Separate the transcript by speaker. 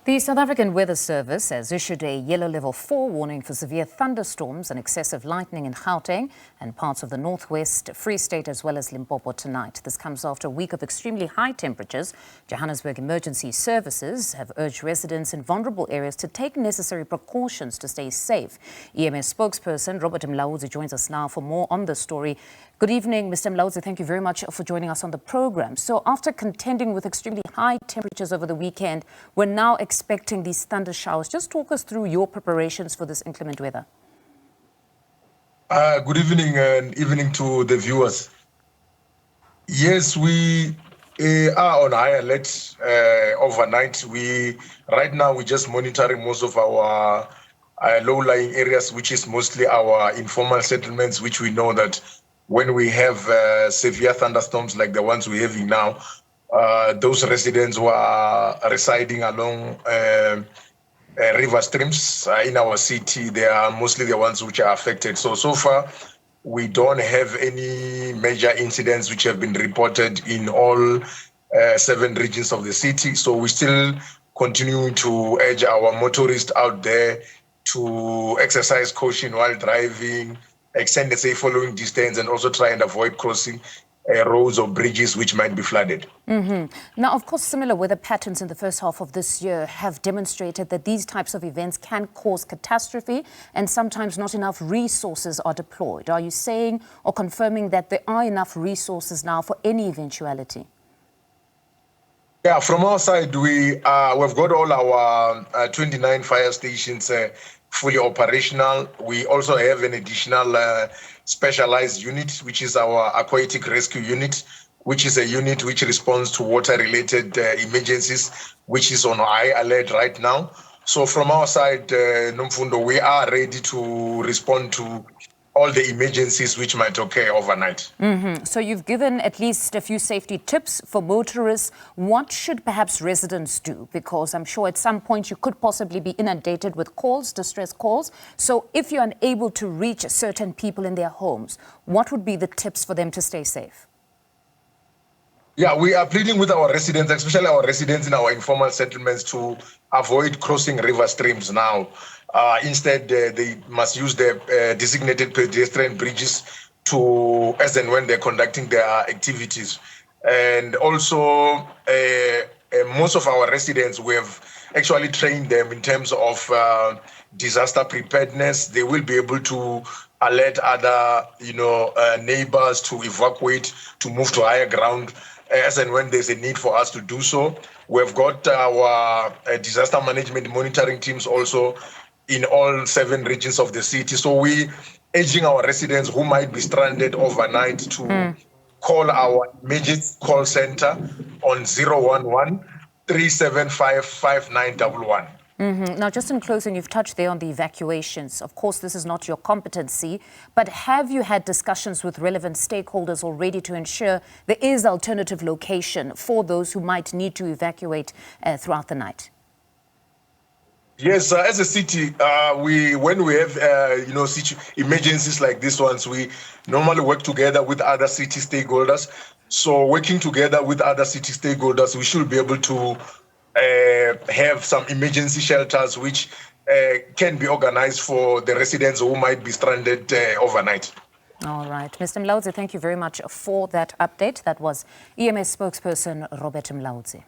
Speaker 1: The South African Weather Service has issued a yellow level 4 warning for severe thunderstorms and excessive lightning in Gauteng and parts of the Northwest, Free State as well as Limpopo tonight. This comes after a week of extremely high temperatures. Johannesburg Emergency Services have urged residents in vulnerable areas to take necessary precautions to stay safe. EMS spokesperson Mulaudzi joins us now for more on this story. Good evening, Mr. Mulaudzi. Thank you very much for joining us on the program. So after contending with extremely high temperatures over the weekend, we're now expecting these thunder showers. Just talk us through your preparations for this inclement weather.
Speaker 2: Good evening and evening to the viewers. Yes, we are on high alert overnight. Right now we're just monitoring most of our low-lying areas, which is mostly our informal settlements, which we know that when we have severe thunderstorms like the ones we're having now, those residents who are residing along river streams in our city, they are mostly the ones which are affected. So far, we don't have any major incidents which have been reported in all 7 regions of the city. So we still continue to urge our motorists out there to exercise caution while driving, extend the safe following distance, and also try and avoid crossing roads or bridges which might be flooded.
Speaker 1: Now, of course, similar weather patterns in the first half of this year have demonstrated that these types of events can cause catastrophe and sometimes not enough resources are deployed. Are you saying or confirming that there are enough resources now for any eventuality?
Speaker 2: Yeah, from our side, we've got all our 29 fire stations fully operational. We also have an additional specialized unit, which is our aquatic rescue unit, which is a unit which responds to water-related emergencies, which is on high alert right now. So from our side, Nomfundo, we are ready to respond to all the emergencies which might occur overnight.
Speaker 1: So you've given at least a few safety tips for motorists. What should perhaps residents do? Because I'm sure at some point you could possibly be inundated with calls, distress calls. So if you're unable to reach certain people in their homes, what would be the tips for them to stay safe?
Speaker 2: Yeah, we are pleading with our residents, especially our residents in our informal settlements, to avoid crossing river streams now. Instead, they must use the designated pedestrian bridges as and when they're conducting their activities. And also, most of our residents, we have actually trained them in terms of disaster preparedness. They will be able to alert other, neighbors to evacuate, to move to higher ground, as and when there's a need for us to do so. We've got our disaster management monitoring teams also in all 7 regions of the city. So we urging our residents who might be stranded overnight to call our emergency call center on 011 375 5911.
Speaker 1: Now, just in closing, you've touched there on the evacuations. Of course, this is not your competency, but have you had discussions with relevant stakeholders already to ensure there is alternative location for those who might need to evacuate throughout the night?
Speaker 2: Yes, as a city, when we have emergencies like these ones, we normally work together with other city stakeholders. So working together with other city stakeholders, we should be able to have some emergency shelters which can be organized for the residents who might be stranded overnight.
Speaker 1: All right. Mr. Mulaudzi, thank you very much for that update. That was EMS spokesperson Mulaudzi.